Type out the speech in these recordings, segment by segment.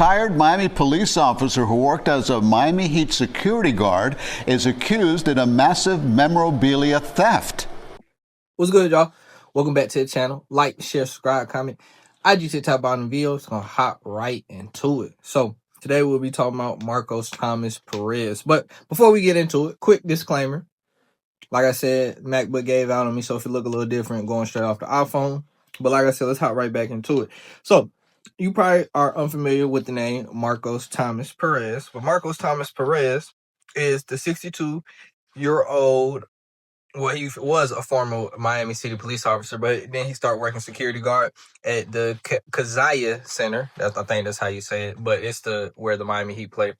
retired Miami police officer who worked as a Miami Heat security guard is accused in a massive memorabilia theft. What's good, y'all? Welcome back to the channel. Like, share, subscribe, comment. IG to the top bottom videos. Gonna hop right into it. So today we'll be talking about Marcos Thomas Perez. But before we get into it, quick disclaimer. Like I said, MacBook gave out on me, so if it look a little different, going straight off the iPhone. But like I said, let's hop right back into it. So you probably are unfamiliar with the name Marcos Thomas Perez. But Marcos Thomas Perez is the 62-year-old. Well, he was a former Miami City police officer, but then he started working security guard at the Kazaya Center. I think that's how you say it, but it's where the Miami Heat play.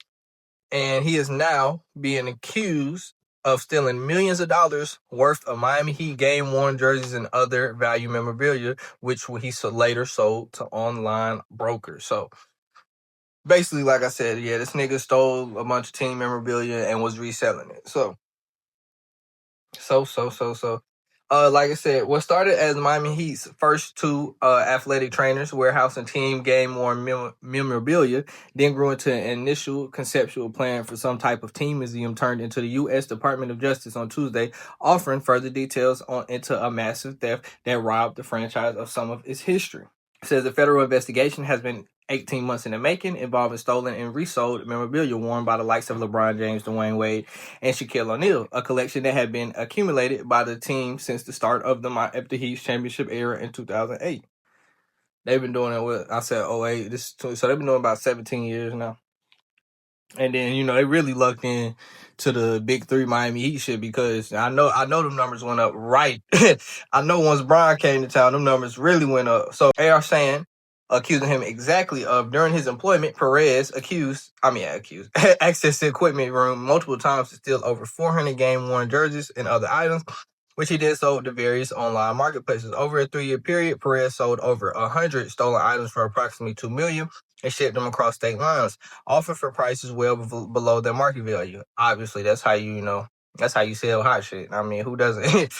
And he is now being accused of stealing millions of dollars worth of Miami Heat game-worn jerseys and other value memorabilia, which he later sold to online brokers. So basically, like I said, yeah, this nigga stole a bunch of team memorabilia and was reselling it. So. Like I said, what started as Miami Heat's first two athletic trainers, warehouse and team game-worn memorabilia, then grew into an initial conceptual plan for some type of team museum turned into the U.S. Department of Justice on Tuesday, offering further details into a massive theft that robbed the franchise of some of its history. It says the federal investigation has been 18 months in the making, involving stolen and resold memorabilia worn by the likes of LeBron James, Dwayne Wade, and Shaquille O'Neal, a collection that had been accumulated by the team since the start of the Heat's championship era in 2008. They've been doing it I said 08, so they've been doing about 17 years now. And then, they really lucked in to the big three Miami Heat shit, because I know them numbers went up right. I know once Brian came to town, them numbers really went up. So they are accusing him exactly of, during his employment, Perez accused access the equipment room multiple times to steal over 400 game-worn jerseys and other items, which he then sold to various online marketplaces. Over a 3-year period, Perez sold over 100 stolen items for approximately $2 million and shipped them across state lines, often for prices well below their market value. Obviously, that's how that's how you sell hot shit. I mean, who doesn't?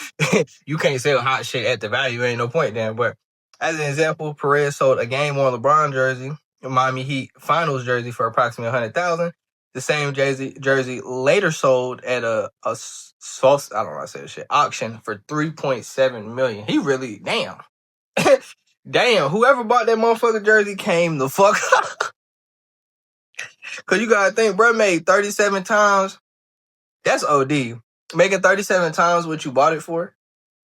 You can't sell hot shit at the value. Ain't no point then. But as an example, Perez sold a game-worn LeBron jersey, a Miami Heat Finals jersey, for approximately $100,000. The same jersey later sold at a false, I don't know how to say this shit, auction for $3.7 million. He really, damn. Damn, whoever bought that motherfucker jersey came the fuck up. Cause you gotta think, bro made 37 times. That's OD. Making 37 times what you bought it for,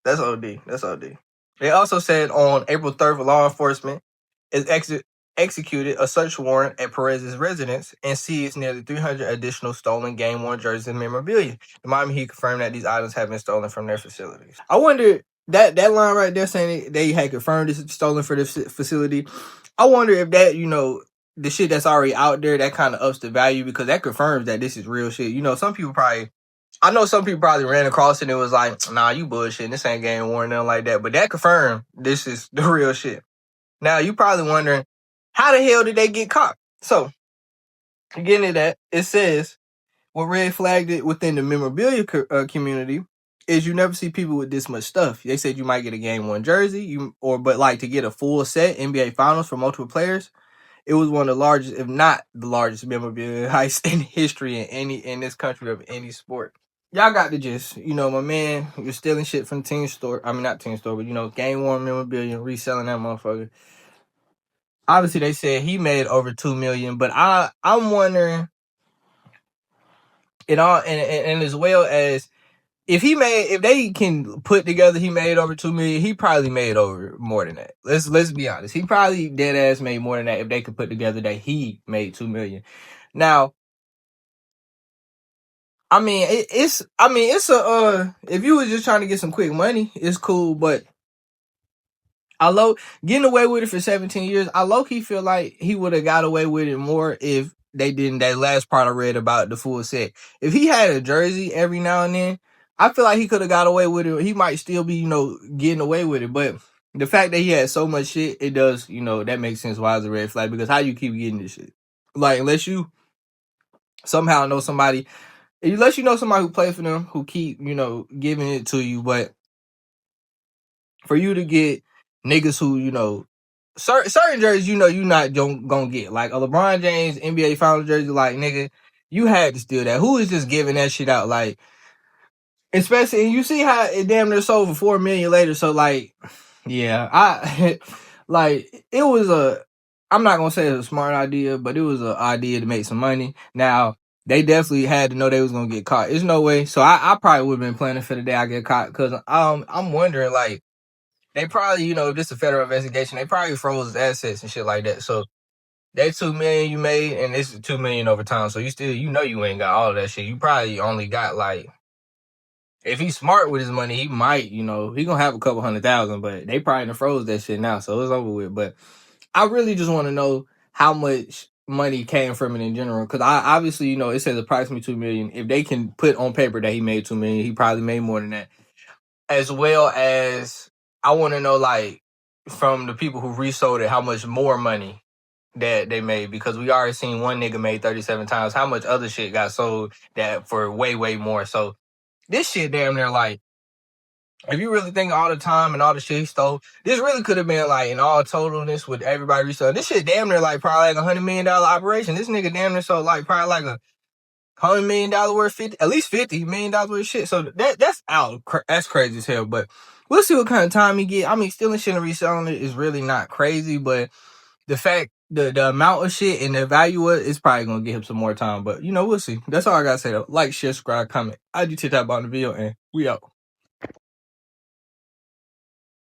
that's OD. That's OD. They also said on April 3rd, law enforcement is executed a search warrant at Perez's residence and seized nearly 300 additional stolen game-worn jerseys and memorabilia. The Miami Heat confirmed that these items have been stolen from their facilities. I wonder, that line right there saying they had confirmed this stolen for this facility, I wonder if that, the shit that's already out there, that kind of ups the value, because that confirms that this is real shit. Some people probably ran across it and it was like, nah, you bullshit, this ain't game worn, nothing like that. But that confirmed this is the real shit. Now, you probably wondering, how the hell did they get caught? So, getting to that, it says, what red flagged it within the memorabilia community is you never see people with this much stuff. They said you might get a game-worn jersey, but to get a full set NBA Finals for multiple players, it was one of the largest, if not the largest, memorabilia heist in history in this country of any sport. Y'all got the gist. My man, you're stealing shit from the team store. I mean, not team store, but game-worn memorabilia, reselling that motherfucker. Obviously, they said he made over $2 million, but I'm wondering, and as well as, if they can put together he made over $2 million, he probably made over more than that. Let's be honest. He probably dead ass made more than that if they could put together that he made $2 million. Now, if you was just trying to get some quick money, it's cool, but getting away with it for 17 years, I low-key feel like he would have got away with it more if they didn't, that last part I read about the full set. If he had a jersey every now and then, I feel like he could have got away with it. He might still be, getting away with it. But the fact that he had so much shit, it does, that makes sense why it's a red flag. Because how you keep getting this shit? Like, unless you somehow know somebody, unless you know somebody who plays for them, who keep, giving it to you. But for you to get niggas who, certain jerseys, you know, you not gonna get like a LeBron James NBA Finals jersey. Like, nigga, you had to steal that. Who is just giving that shit out? Like, especially, and you see how it damn near sold for $4 million later. So, like, yeah, like, it was I'm not gonna say it was a smart idea, but it was an idea to make some money. Now, they definitely had to know they was gonna get caught. There's no way. So I probably would have been planning for the day I get caught, because I'm wondering, like, they probably, you know, if this is a federal investigation, they probably froze his assets and shit like that. So that $2 million you made, and this is $2 million over time. So you still, you know, you ain't got all of that shit. You probably only got, like, if he's smart with his money, he might, you know, he gonna have a couple $100,000, but they probably done froze that shit now, so it's over with. But I really just want to know how much money came from it in general, because I obviously, you know, it says approximately $2 million. If they can put on paper that he made $2 million, he probably made more than that. As well as, I want to know, like, from the people who resold it, how much more money that they made, because we already seen one nigga made 37 times. How much other shit got sold that for way, way more? So this shit damn near, like, if you really think all the time and all the shit he stole, this really could have been, like, in all totalness with everybody reselling. This shit damn near, like, probably like $100 million operation. This nigga damn near sold, like, probably like $100 million worth, at least $50 million worth of shit. So that's out. That's crazy as hell. But we'll see what kind of time he get. I mean, stealing shit and reselling it is really not crazy, but the fact, the amount of shit and the value of it is probably gonna give him some more time. But, you know, we'll see. That's all I gotta say though. Like, share, subscribe, comment. I do tip that about the video, and we out.